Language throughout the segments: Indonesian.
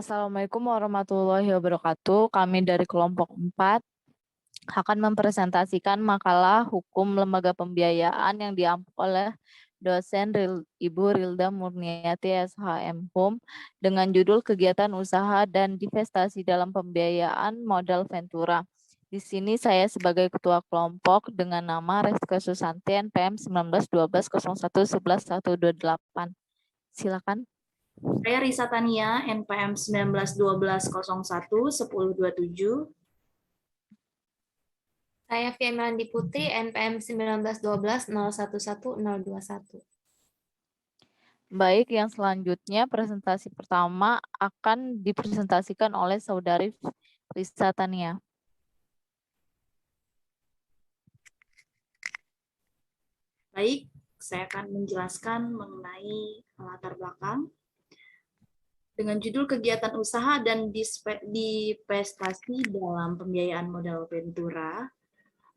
Assalamualaikum warahmatullahi wabarakatuh. Kami dari kelompok 4 akan mempresentasikan makalah hukum lembaga pembiayaan yang diampu oleh dosen Ibu Rilda Murniati SHM Hum dengan judul Kegiatan Usaha dan Divestasi dalam Pembiayaan Modal Ventura. Di sini saya sebagai ketua kelompok dengan nama Reska Susanti NPM 1912011128. Silakan. Saya Risa Tania, NPM 1912011027. Saya Fiamelandi Putri, NPM 1912011021. Baik, yang selanjutnya presentasi pertama akan dipresentasikan oleh Saudari Risa Tania. Baik, saya akan menjelaskan mengenai latar belakang dengan judul Kegiatan Usaha dan Divestasi dalam Pembiayaan Modal Ventura.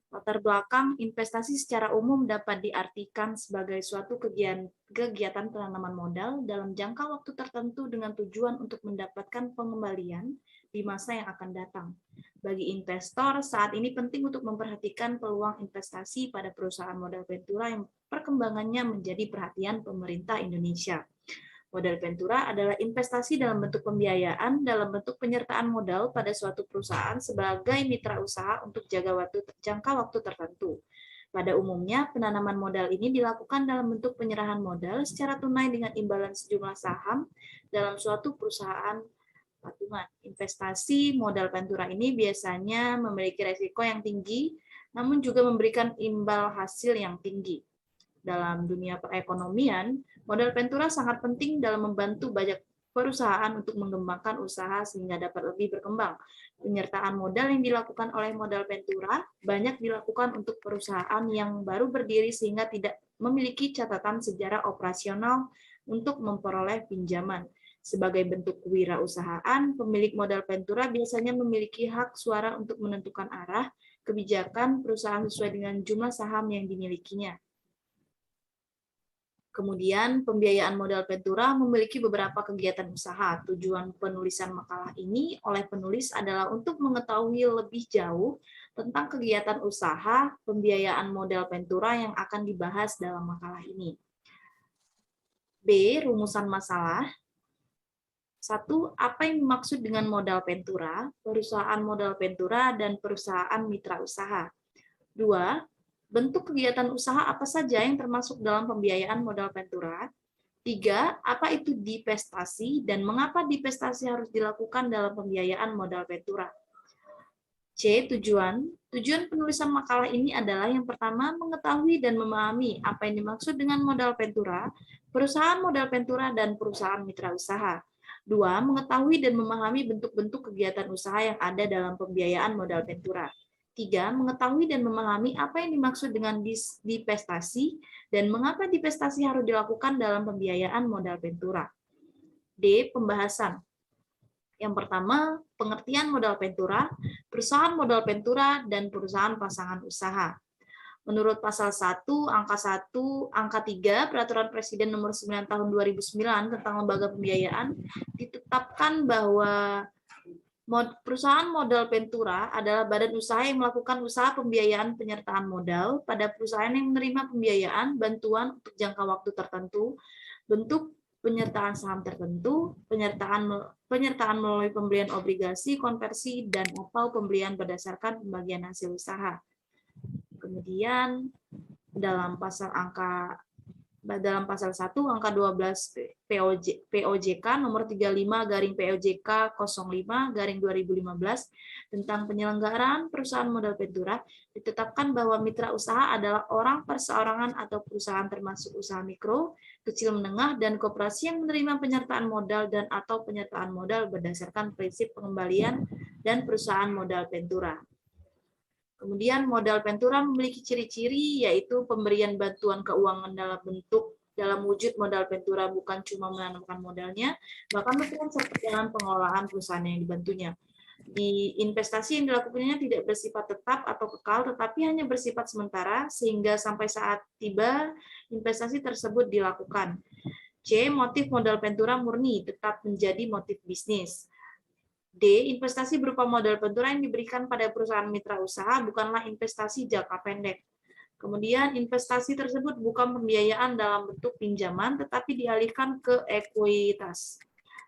Latar belakang investasi secara umum dapat diartikan sebagai suatu kegiatan penanaman modal dalam jangka waktu tertentu dengan tujuan untuk mendapatkan pengembalian di masa yang akan datang. Bagi investor, saat ini penting untuk memperhatikan peluang investasi pada perusahaan modal ventura yang perkembangannya menjadi perhatian pemerintah Indonesia. Modal ventura adalah investasi dalam bentuk pembiayaan dalam bentuk penyertaan modal pada suatu perusahaan sebagai mitra usaha untuk jangka waktu tertentu. Pada umumnya, penanaman modal ini dilakukan dalam bentuk penyerahan modal secara tunai dengan imbalan sejumlah saham dalam suatu perusahaan patungan. Investasi modal ventura ini biasanya memiliki risiko yang tinggi, namun juga memberikan imbal hasil yang tinggi. Dalam dunia perekonomian, modal ventura sangat penting dalam membantu banyak perusahaan untuk mengembangkan usaha sehingga dapat lebih berkembang. Penyertaan modal yang dilakukan oleh modal ventura banyak dilakukan untuk perusahaan yang baru berdiri sehingga tidak memiliki catatan sejarah operasional untuk memperoleh pinjaman. Sebagai bentuk kewirausahaan, pemilik modal ventura biasanya memiliki hak suara untuk menentukan arah kebijakan perusahaan sesuai dengan jumlah saham yang dimilikinya. Kemudian, pembiayaan modal ventura memiliki beberapa kegiatan usaha. Tujuan penulisan makalah ini oleh penulis adalah untuk mengetahui lebih jauh tentang kegiatan usaha pembiayaan modal ventura yang akan dibahas dalam makalah ini. B. Rumusan masalah. 1. Apa yang dimaksud dengan modal ventura, perusahaan modal ventura, dan perusahaan mitra usaha? 2. Bentuk kegiatan usaha apa saja yang termasuk dalam pembiayaan modal ventura? 3. Apa itu divestasi dan mengapa divestasi harus dilakukan dalam pembiayaan modal ventura? C. Tujuan penulisan makalah ini adalah yang pertama, mengetahui dan memahami apa yang dimaksud dengan modal ventura, perusahaan modal ventura, dan perusahaan mitra usaha. 2. Mengetahui dan memahami bentuk-bentuk kegiatan usaha yang ada dalam pembiayaan modal ventura. 3. Mengetahui dan memahami apa yang dimaksud dengan divestasi dan mengapa divestasi harus dilakukan dalam pembiayaan modal ventura. D. Pembahasan. Yang pertama, pengertian modal ventura, perusahaan modal ventura, dan perusahaan pasangan usaha. Menurut pasal 1, angka 1, angka 3, Peraturan Presiden nomor 9 tahun 2009 tentang lembaga pembiayaan, ditetapkan bahwa perusahaan modal ventura adalah badan usaha yang melakukan usaha pembiayaan penyertaan modal pada perusahaan yang menerima pembiayaan bantuan untuk jangka waktu tertentu, bentuk penyertaan saham tertentu, penyertaan melalui pembelian obligasi, konversi, dan atau pembelian berdasarkan pembagian hasil usaha. Kemudian dalam pasal 1 angka 12 POJK nomor 35/POJK 05/2015 tentang penyelenggaraan perusahaan modal ventura ditetapkan bahwa mitra usaha adalah orang perseorangan atau perusahaan termasuk usaha mikro, kecil menengah, dan koperasi yang menerima penyertaan modal dan atau penyertaan modal berdasarkan prinsip pengembalian dan perusahaan modal ventura. Kemudian modal ventura memiliki ciri-ciri yaitu pemberian bantuan keuangan dalam wujud modal ventura bukan cuma menanamkan modalnya, bahkan berperan serta dalam pengelolaan perusahaan yang dibantunya. Di investasi yang dilakukannya tidak bersifat tetap atau kekal, tetapi hanya bersifat sementara sehingga sampai saat tiba investasi tersebut dilakukan. C. Motif modal ventura murni tetap menjadi motif bisnis. D. Investasi berupa modal ventura yang diberikan pada perusahaan mitra usaha bukanlah investasi jangka pendek. Kemudian investasi tersebut bukan pembiayaan dalam bentuk pinjaman, tetapi dialihkan ke ekuitas.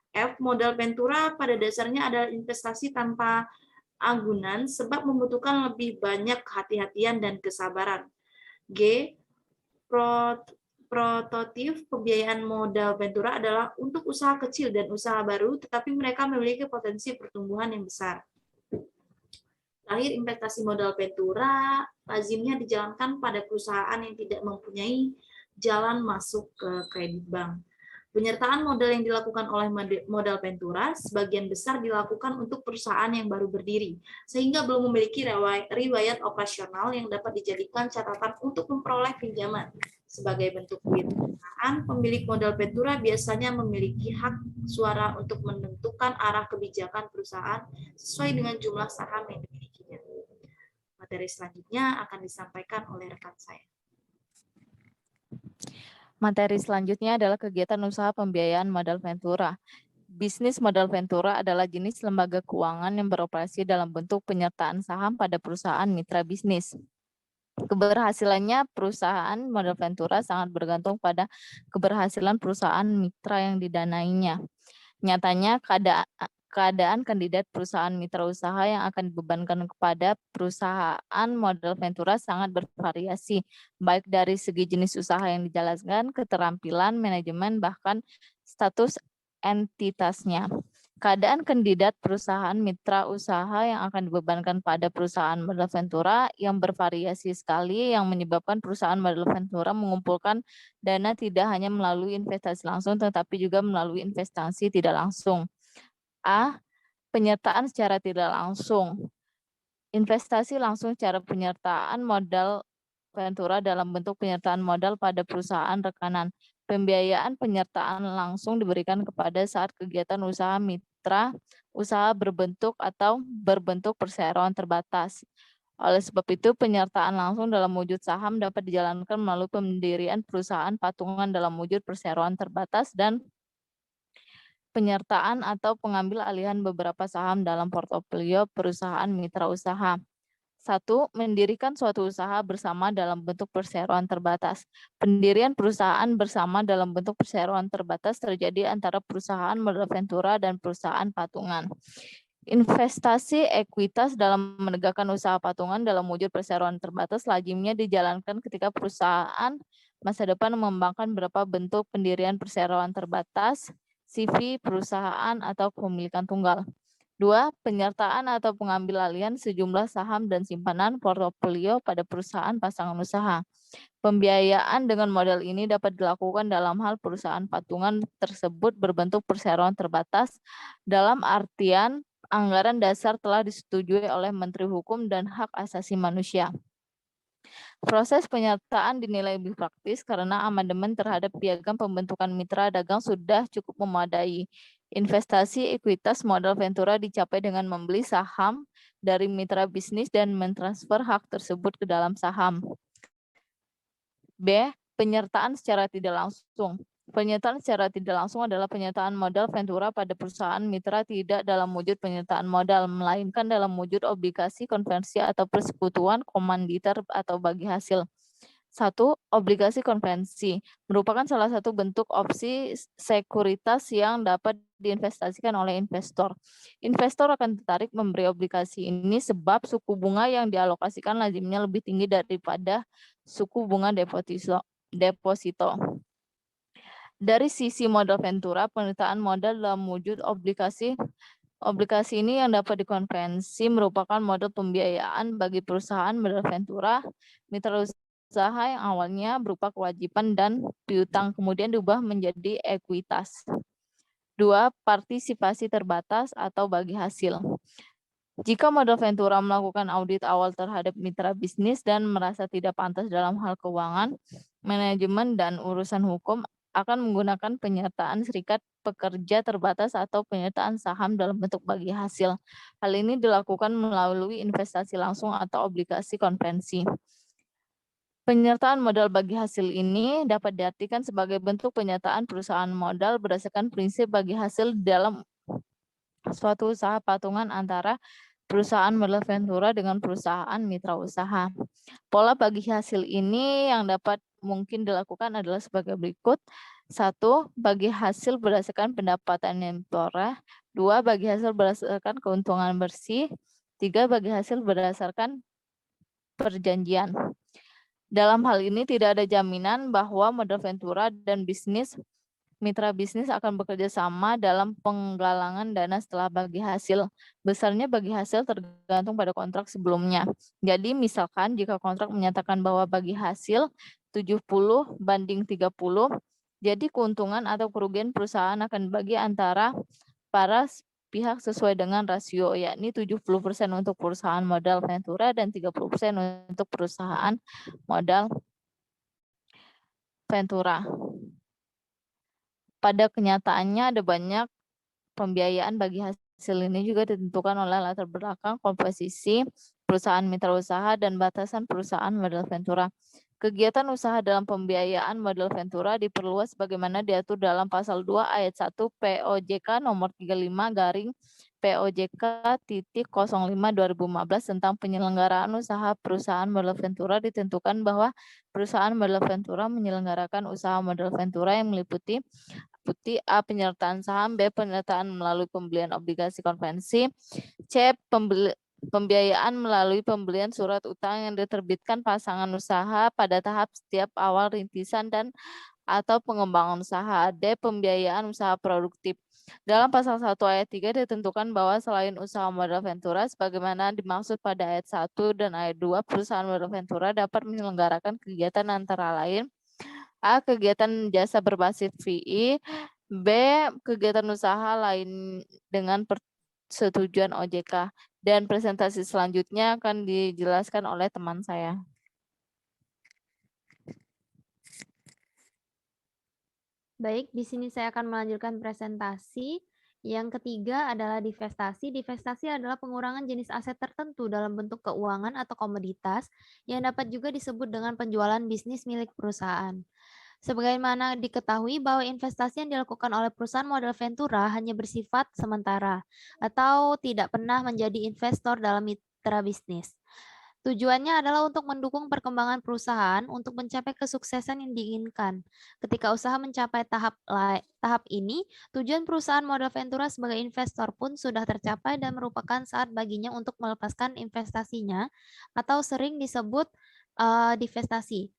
F. Modal ventura pada dasarnya adalah investasi tanpa agunan sebab membutuhkan lebih banyak kehati-hatian dan kesabaran. G. Prototip pembiayaan modal ventura adalah untuk usaha kecil dan usaha baru, tetapi mereka memiliki potensi pertumbuhan yang besar. Terakhir, investasi modal ventura lazimnya dijalankan pada perusahaan yang tidak mempunyai jalan masuk ke kredit bank. Penyertaan modal yang dilakukan oleh modal ventura sebagian besar dilakukan untuk perusahaan yang baru berdiri, sehingga belum memiliki riwayat operasional yang dapat dijadikan catatan untuk memperoleh pinjaman. Sebagai bentuk kewirausahaan, pemilik modal ventura biasanya memiliki hak suara untuk menentukan arah kebijakan perusahaan sesuai dengan jumlah saham yang dimilikinya. Materi selanjutnya akan disampaikan oleh rekan saya. Materi selanjutnya adalah kegiatan usaha pembiayaan modal ventura. Bisnis modal ventura adalah jenis lembaga keuangan yang beroperasi dalam bentuk penyertaan saham pada perusahaan mitra bisnis. Keberhasilannya perusahaan modal ventura sangat bergantung pada keberhasilan perusahaan mitra yang didanainya. Nyatanya keadaan kandidat perusahaan mitra usaha yang akan dibebankan kepada perusahaan modal ventura sangat bervariasi, baik dari segi jenis usaha yang dijalankan, keterampilan, manajemen, bahkan status entitasnya. Keadaan kandidat perusahaan mitra usaha yang akan dibebankan pada perusahaan modal ventura yang bervariasi sekali, yang menyebabkan perusahaan modal ventura mengumpulkan dana tidak hanya melalui investasi langsung, tetapi juga melalui investasi tidak langsung. A. Penyertaan secara tidak langsung. Investasi langsung secara penyertaan modal ventura dalam bentuk penyertaan modal pada perusahaan rekanan. Pembiayaan penyertaan langsung diberikan kepada saat kegiatan usaha mitra usaha berbentuk atau berbentuk perseroan terbatas. Oleh sebab itu, penyertaan langsung dalam wujud saham dapat dijalankan melalui pendirian perusahaan patungan dalam wujud perseroan terbatas dan penyertaan atau pengambil alihan beberapa saham dalam portofolio perusahaan mitra usaha. 1. Mendirikan suatu usaha bersama dalam bentuk perseroan terbatas. Pendirian perusahaan bersama dalam bentuk perseroan terbatas terjadi antara perusahaan modal ventura dan perusahaan patungan. Investasi ekuitas dalam menegakkan usaha patungan dalam wujud perseroan terbatas lazimnya dijalankan ketika perusahaan masa depan mengembangkan beberapa bentuk pendirian perseroan terbatas, CV, perusahaan, atau kepemilikan tunggal. 2. Penyertaan atau pengambil alihan sejumlah saham dan simpanan portofolio pada perusahaan pasangan usaha. Pembiayaan dengan model ini dapat dilakukan dalam hal perusahaan patungan tersebut berbentuk perseroan terbatas dalam artian anggaran dasar telah disetujui oleh Menteri Hukum dan Hak Asasi Manusia. Proses penyertaan dinilai lebih praktis karena amandemen terhadap piagam pembentukan mitra dagang sudah cukup memadai. Investasi ekuitas modal ventura dicapai dengan membeli saham dari mitra bisnis dan mentransfer hak tersebut ke dalam saham. B. Penyertaan secara tidak langsung. Penyertaan secara tidak langsung adalah penyertaan modal ventura pada perusahaan mitra tidak dalam wujud penyertaan modal, melainkan dalam wujud obligasi, konversi, atau persekutuan, komanditer, atau bagi hasil. 1. Obligasi konvensi merupakan salah satu bentuk opsi sekuritas yang dapat diinvestasikan oleh investor. Investor akan tertarik memberi obligasi ini sebab suku bunga yang dialokasikan lazimnya lebih tinggi daripada suku bunga deposito. Dari sisi modal ventura, penyertaan modal dalam wujud obligasi ini yang dapat dikonvensi merupakan model pembiayaan bagi perusahaan modal ventura mitra usaha yang awalnya berupa kewajiban dan piutang kemudian diubah menjadi ekuitas. 2. Partisipasi terbatas atau bagi hasil. Jika modal ventura melakukan audit awal terhadap mitra bisnis dan merasa tidak pantas dalam hal keuangan, manajemen, dan urusan hukum, akan menggunakan penyertaan serikat pekerja terbatas atau penyertaan saham dalam bentuk bagi hasil. Hal ini dilakukan melalui investasi langsung atau obligasi konvensi. Penyertaan modal bagi hasil ini dapat diartikan sebagai bentuk penyertaan perusahaan modal berdasarkan prinsip bagi hasil dalam suatu usaha patungan antara perusahaan modal Ventura dengan perusahaan mitra usaha. Pola bagi hasil ini yang dapat mungkin dilakukan adalah sebagai berikut. 1. Bagi hasil berdasarkan pendapatan yang diperoleh. 2. Bagi hasil berdasarkan keuntungan bersih. 3. Bagi hasil berdasarkan perjanjian. Dalam hal ini tidak ada jaminan bahwa modal Ventura dan mitra bisnis akan bekerja sama dalam penggalangan dana setelah bagi hasil. Besarnya bagi hasil tergantung pada kontrak sebelumnya. Jadi misalkan jika kontrak menyatakan bahwa bagi hasil 70/30, jadi keuntungan atau kerugian perusahaan akan dibagi antara para pihak sesuai dengan rasio, yakni 70% untuk perusahaan modal Ventura dan 30% untuk perusahaan modal Ventura. Pada kenyataannya ada banyak pembiayaan bagi hasil ini juga ditentukan oleh latar belakang komposisi perusahaan mitra usaha dan batasan perusahaan modal Ventura. Kegiatan usaha dalam pembiayaan modal Ventura diperluas bagaimana diatur dalam pasal 2 ayat 1 POJK nomor 35 POJK.05/2015 tentang penyelenggaraan usaha perusahaan modal Ventura. Ditentukan bahwa perusahaan modal Ventura menyelenggarakan usaha modal Ventura yang meliputi A. Penyertaan saham, B. Penyertaan melalui pembelian obligasi konvensi, C. Pembiayaan melalui pembelian surat utang yang diterbitkan pasangan usaha pada tahap setiap awal rintisan dan atau pengembangan usaha. D. Pembiayaan usaha produktif. Dalam pasal 1 ayat 3 ditentukan bahwa selain usaha modal Ventura sebagaimana dimaksud pada ayat 1 dan ayat 2, perusahaan modal Ventura dapat menyelenggarakan kegiatan antara lain A. Kegiatan jasa berbasis VI. B. Kegiatan usaha lain dengan persetujuan OJK. Dan presentasi selanjutnya akan dijelaskan oleh teman saya. Baik, di sini saya akan melanjutkan presentasi. Yang ketiga adalah divestasi. Divestasi adalah pengurangan jenis aset tertentu dalam bentuk keuangan atau komoditas yang dapat juga disebut dengan penjualan bisnis milik perusahaan. Sebagaimana diketahui bahwa investasi yang dilakukan oleh perusahaan modal Ventura hanya bersifat sementara atau tidak pernah menjadi investor dalam mitra bisnis. Tujuannya adalah untuk mendukung perkembangan perusahaan untuk mencapai kesuksesan yang diinginkan. Ketika usaha mencapai tahap ini, tujuan perusahaan modal Ventura sebagai investor pun sudah tercapai dan merupakan saat baginya untuk melepaskan investasinya atau sering disebut divestasi.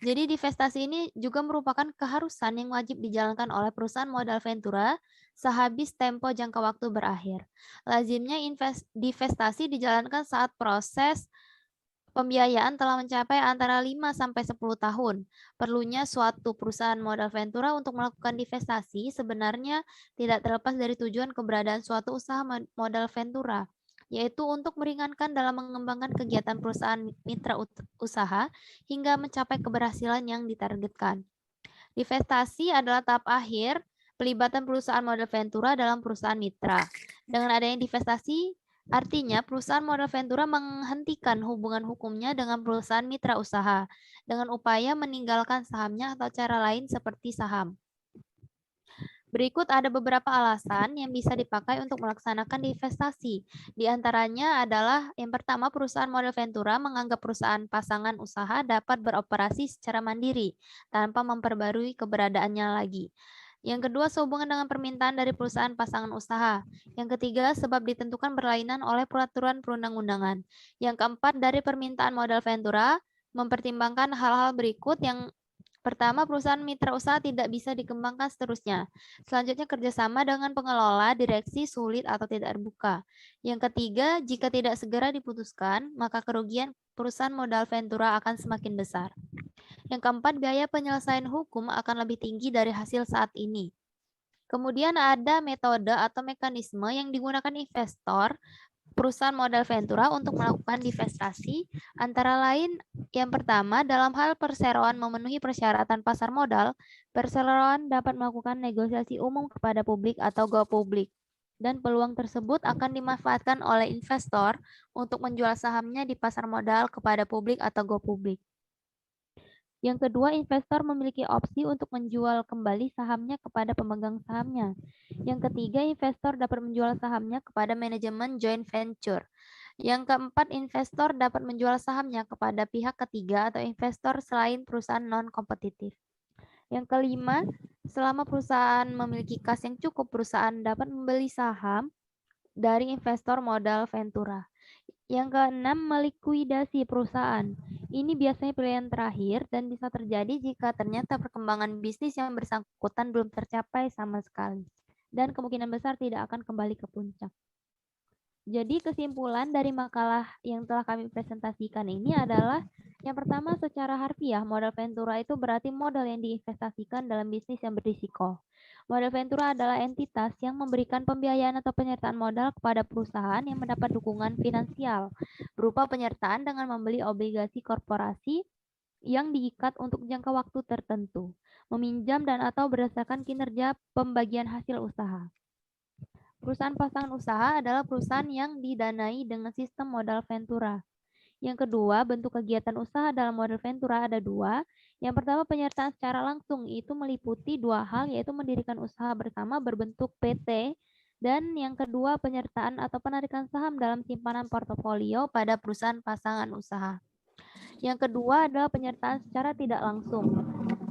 Jadi divestasi ini juga merupakan keharusan yang wajib dijalankan oleh perusahaan modal Ventura sehabis tempo jangka waktu berakhir. Lazimnya divestasi dijalankan saat proses pembiayaan telah mencapai antara 5-10 tahun. Perlunya suatu perusahaan modal Ventura untuk melakukan divestasi sebenarnya tidak terlepas dari tujuan keberadaan suatu usaha modal Ventura, yaitu untuk meringankan dalam mengembangkan kegiatan perusahaan mitra usaha hingga mencapai keberhasilan yang ditargetkan. Divestasi adalah tahap akhir pelibatan perusahaan modal Ventura dalam perusahaan mitra. Dengan adanya divestasi, artinya perusahaan modal Ventura menghentikan hubungan hukumnya dengan perusahaan mitra usaha dengan upaya meninggalkan sahamnya atau cara lain seperti saham. Berikut ada beberapa alasan yang bisa dipakai untuk melaksanakan divestasi. Di antaranya adalah yang pertama, perusahaan modal Ventura menganggap perusahaan pasangan usaha dapat beroperasi secara mandiri tanpa memperbarui keberadaannya lagi. Yang kedua, sehubungan dengan permintaan dari perusahaan pasangan usaha. Yang ketiga, sebab ditentukan berlainan oleh peraturan perundang-undangan. Yang keempat, dari permintaan modal Ventura mempertimbangkan hal-hal berikut. Yang pertama, perusahaan mitra usaha tidak bisa dikembangkan seterusnya. Selanjutnya, kerjasama dengan pengelola direksi sulit atau tidak terbuka. Yang ketiga, jika tidak segera diputuskan, maka kerugian perusahaan modal Ventura akan semakin besar. Yang keempat, biaya penyelesaian hukum akan lebih tinggi dari hasil saat ini. Kemudian ada metode atau mekanisme yang digunakan investor perusahaan modal Ventura untuk melakukan divestasi, antara lain yang pertama, dalam hal perseroan memenuhi persyaratan pasar modal, perseroan dapat melakukan negosiasi umum kepada publik atau go publik, dan peluang tersebut akan dimanfaatkan oleh investor untuk menjual sahamnya di pasar modal kepada publik atau go publik. Yang kedua, investor memiliki opsi untuk menjual kembali sahamnya kepada pemegang sahamnya. Yang ketiga, investor dapat menjual sahamnya kepada manajemen joint venture. Yang keempat, investor dapat menjual sahamnya kepada pihak ketiga atau investor selain perusahaan non-kompetitif. Yang kelima, selama perusahaan memiliki kas yang cukup, perusahaan dapat membeli saham dari investor modal ventura. Yang keenam, melikuidasi perusahaan. Ini biasanya pilihan terakhir dan bisa terjadi jika ternyata perkembangan bisnis yang bersangkutan belum tercapai sama sekali dan kemungkinan besar tidak akan kembali ke puncak. Jadi kesimpulan dari makalah yang telah kami presentasikan ini adalah yang pertama, secara harfiah, modal ventura itu berarti modal yang diinvestasikan dalam bisnis yang berisiko. Modal ventura adalah entitas yang memberikan pembiayaan atau penyertaan modal kepada perusahaan yang mendapat dukungan finansial berupa penyertaan dengan membeli obligasi korporasi yang diikat untuk jangka waktu tertentu, meminjam dan atau berdasarkan kinerja pembagian hasil usaha. Perusahaan pasangan usaha adalah perusahaan yang didanai dengan sistem modal ventura. Yang kedua, bentuk kegiatan usaha dalam model ventura ada dua. Yang pertama, penyertaan secara langsung, itu meliputi dua hal, yaitu mendirikan usaha bersama berbentuk PT, dan yang kedua, penyertaan atau penarikan saham dalam simpanan portofolio pada perusahaan pasangan usaha. Yang kedua adalah penyertaan secara tidak langsung,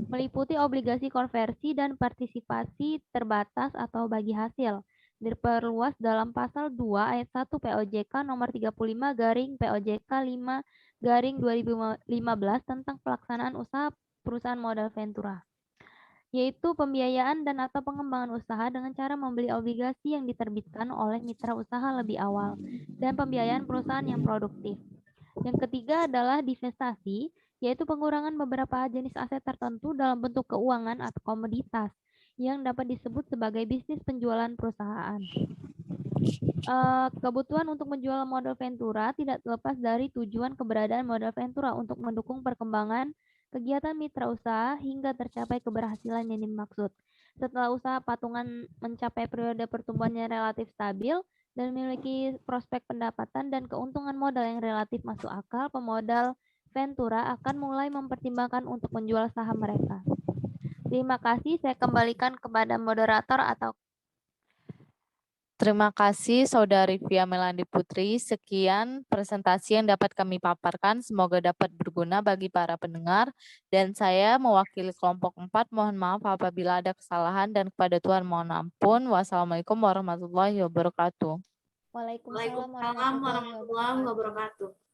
meliputi obligasi konversi dan partisipasi terbatas atau bagi hasil. Diperluas dalam pasal 2 ayat 1 POJK nomor 35 garing POJK 5 garing 2015 tentang pelaksanaan usaha perusahaan modal ventura, yaitu pembiayaan dan atau pengembangan usaha dengan cara membeli obligasi yang diterbitkan oleh mitra usaha lebih awal dan pembiayaan perusahaan yang produktif. Yang ketiga adalah divestasi, yaitu pengurangan beberapa jenis aset tertentu dalam bentuk keuangan atau komoditas yang dapat disebut sebagai bisnis penjualan perusahaan. Kebutuhan untuk menjual modal ventura tidak terlepas dari tujuan keberadaan modal ventura untuk mendukung perkembangan kegiatan mitra usaha hingga tercapai keberhasilan yang dimaksud. Setelah usaha patungan mencapai periode pertumbuhan yang relatif stabil dan memiliki prospek pendapatan dan keuntungan modal yang relatif masuk akal, pemodal ventura akan mulai mempertimbangkan untuk menjual saham mereka. Terima kasih, saya kembalikan kepada moderator atau Terima kasih Saudari Via Melandi Putri. Sekian presentasi yang dapat kami paparkan. Semoga dapat berguna bagi para pendengar. Dan saya mewakili kelompok 4. Mohon maaf apabila ada kesalahan dan kepada Tuhan mohon ampun. Wassalamualaikum warahmatullahi wabarakatuh. Waalaikumsalam Waalaikumsalam warahmatullahi wabarakatuh.